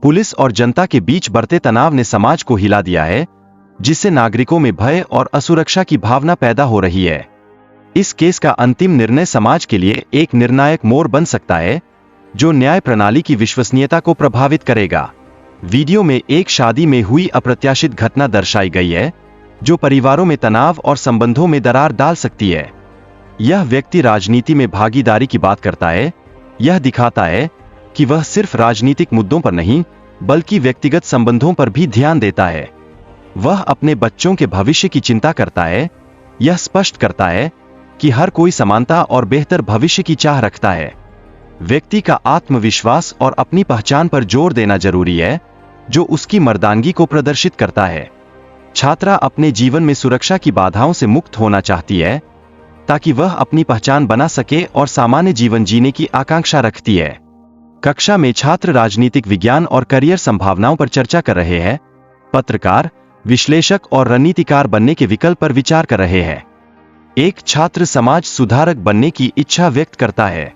Police और जनता के बीच बढ़ते तनाव ने समाज को हिला दिया है, जिससे नागरिकों में भय और असुरक्षा की भावना पैदा हो रही है। इस केस का अंतिम निर्णय समाज के लिए एक निर्णायक मोड़ बन सकता है, जो न्याय प्रणाली की विश्वसनीयता को प्रभावित करेगा। वीडियो में एक शादी में हुई अप्रत्याशित घटना दर्शाई गई है, जो परिवारों में तनाव और संबंधों में दरार डाल सकती है। यह व्यक्ति राजनीति में भागीदारी की बात करता है। यह दिखाता है कि वह सिर्फ राजनीतिक मुद्दों पर नहीं, बल्कि व्यक्तिगत संबंधों पर भी ध्यान देता है। वह अपने बच्चों के भविष्य की चिंता करता है। यह स्पष्ट करता है कि हर कोई समानता और बेहतर भविष्य की चाह रखता है। व्यक्ति का आत्मविश्वास और अपनी पहचान पर जोर देना जरूरी है, जो उसकी मर्दानगी को प्रदर्शित करता है। छात्रा अपने जीवन में सुरक्षा की बाधाओं से मुक्त होना चाहती है, ताकि वह अपनी पहचान बना सके और सामान्य जीवन जीने की आकांक्षा रखती है। कक्षा में छात्र राजनीतिक विज्ञान और करियर संभावनाओं पर चर्चा कर रहे हैं। पत्रकार, विश्लेषक और रणनीतिकार बनने के विकल्प पर विचार कर रहे हैं। एक छात्र समाज सुधारक बनने की इच्छा व्यक्त करता है।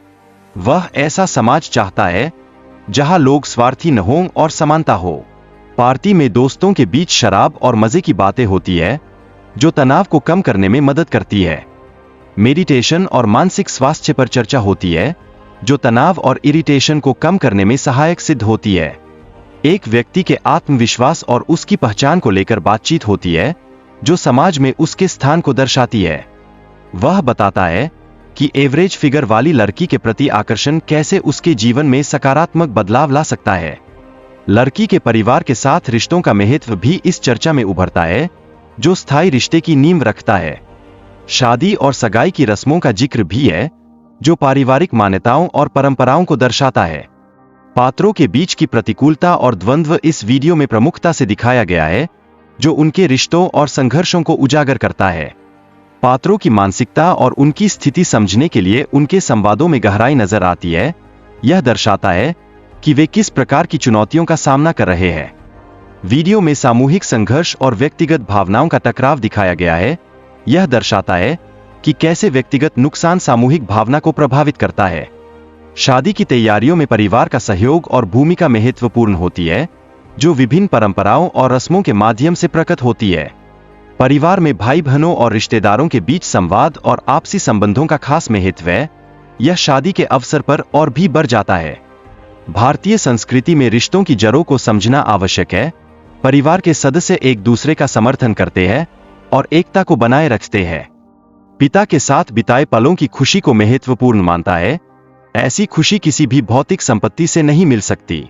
वह ऐसा समाज चाहता है जहां लोग स्वार्थी न हों और समानता हो। पार्टी में दोस्तों के बीच शराब और मजे की बातें होती है, जो तनाव को कम करने में मदद करती है। मेडिटेशन और मानसिक स्वास्थ्य पर चर्चा होती है, जो तनाव और इरिटेशन को कम करने में सहायक सिद्ध होती है। एक व्यक्ति के आत्मविश्वास और उसकी पहचान को लेकर बातचीत होती है, जो समाज में उसके स्थान को दर्शाती है। वह बताता है कि एवरेज फिगर वाली लड़की के प्रति आकर्षण कैसे उसके जीवन में सकारात्मक बदलाव ला सकता है। लड़की के परिवार के साथ रिश्तों का महत्व भी इस चर्चा में उभरता है, जो स्थायी रिश्ते की नींव रखता है। शादी और सगाई की रस्मों का जिक्र भी है, जो पारिवारिक मान्यताओं और परंपराओं को दर्शाता है। पात्रों के बीच की प्रतिकूलता और द्वंद्व इस वीडियो में प्रमुखता से दिखाया गया है, जो उनके रिश्तों और संघर्षों को उजागर करता है। पात्रों की मानसिकता और उनकी स्थिति समझने के लिए उनके संवादों में गहराई नजर आती है। यह दर्शाता है कि वे किस प्रकार की चुनौतियों का सामना कर रहे हैं। वीडियो में सामूहिक संघर्ष और व्यक्तिगत भावनाओं का टकराव दिखाया गया है। यह दर्शाता है कि कैसे व्यक्तिगत नुकसान सामूहिक भावना को प्रभावित करता है। शादी की तैयारियों में परिवार का सहयोग और भूमिका महत्वपूर्ण होती है, जो विभिन्न परंपराओं और रस्मों के माध्यम से प्रकट होती है। परिवार में भाई बहनों और रिश्तेदारों के बीच संवाद और आपसी संबंधों का खास महत्व है। यह शादी के अवसर पर और भी बढ़ जाता है। भारतीय संस्कृति में रिश्तों की जड़ों को समझना आवश्यक है। परिवार के सदस्य एक दूसरे का समर्थन करते हैं और एकता को बनाए रखते हैं। पिता के साथ बिताए पलों की खुशी को महत्वपूर्ण मानता है। ऐसी खुशी किसी भी भौतिक संपत्ति से नहीं मिल सकती।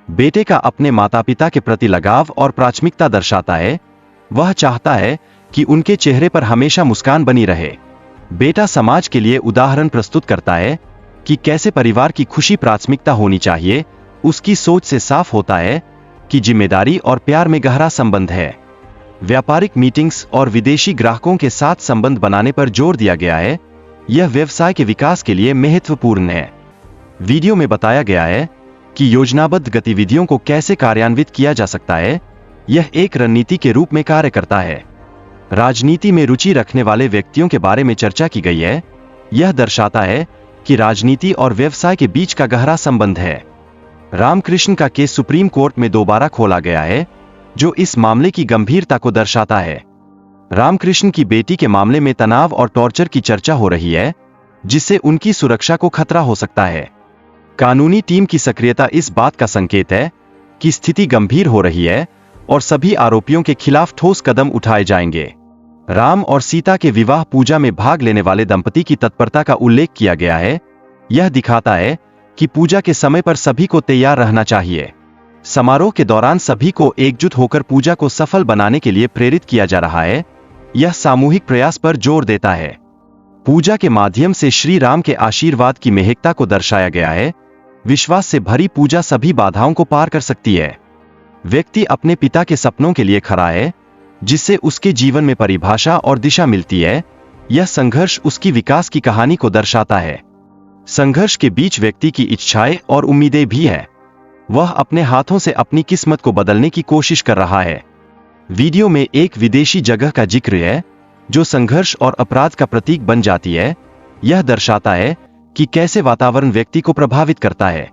बेटे का अपने माता पिता के प्रति लगाव और प्राथमिकता दर्शाता है। वह चाहता है कि उनके चेहरे पर हमेशा मुस्कान बनी रहे। बेटा समाज के लिए उदाहरण प्रस्तुत करता है कि कैसे परिवार की खुशी प्राथमिकता होनी चाहिए। उसकी सोच से साफ होता है कि जिम्मेदारी और प्यार में गहरा संबंध है। व्यापारिक मीटिंग्स और विदेशी ग्राहकों के साथ संबंध बनाने पर जोर दिया गया है। यह व्यवसाय के विकास के लिए महत्वपूर्ण है। वीडियो में बताया गया है कि योजनाबद्ध गतिविधियों को कैसे कार्यान्वित किया जा सकता है। यह एक रणनीति के रूप में कार्य करता है। राजनीति में रुचि रखने वाले व्यक्तियों के बारे में चर्चा की गई है। यह दर्शाता है कि राजनीति और व्यवसाय के बीच का गहरा संबंध है। रामकृष्ण का केस सुप्रीम कोर्ट में दोबारा खोला गया है, जो इस मामले की गंभीरता को दर्शाता है। रामकृष्ण की बेटी के मामले में तनाव और टॉर्चर की चर्चा हो रही है, जिससे उनकी सुरक्षा को खतरा हो सकता है। कानूनी टीम की सक्रियता इस बात का संकेत है कि स्थिति गंभीर हो रही है और सभी आरोपियों के खिलाफ ठोस कदम उठाए जाएंगे। राम और सीता के विवाह पूजा में भाग लेने वाले दंपति की तत्परता का उल्लेख किया गया है। यह दिखाता है कि पूजा के समय पर सभी को तैयार रहना चाहिए। समारोह के दौरान सभी को एकजुट होकर पूजा को सफल बनाने के लिए प्रेरित किया जा रहा है। यह सामूहिक प्रयास पर जोर देता है। पूजा के माध्यम से श्री राम के आशीर्वाद की महत्ता को दर्शाया गया है। विश्वास से भरी पूजा सभी बाधाओं को पार कर सकती है। व्यक्ति अपने पिता के सपनों के लिए खड़ा है, जिससे उसके जीवन में परिभाषा और दिशा मिलती है। यह संघर्ष उसकी विकास की कहानी को दर्शाता है। संघर्ष के बीच व्यक्ति की इच्छाएं और उम्मीदें भी है। वह अपने हाथों से अपनी किस्मत को बदलने की कोशिश कर रहा है। वीडियो में एक विदेशी जगह का जिक्र है, जो संघर्ष और अपराध का प्रतीक बन जाती है। यह दर्शाता है कि कैसे वातावरण व्यक्ति को प्रभावित करता है।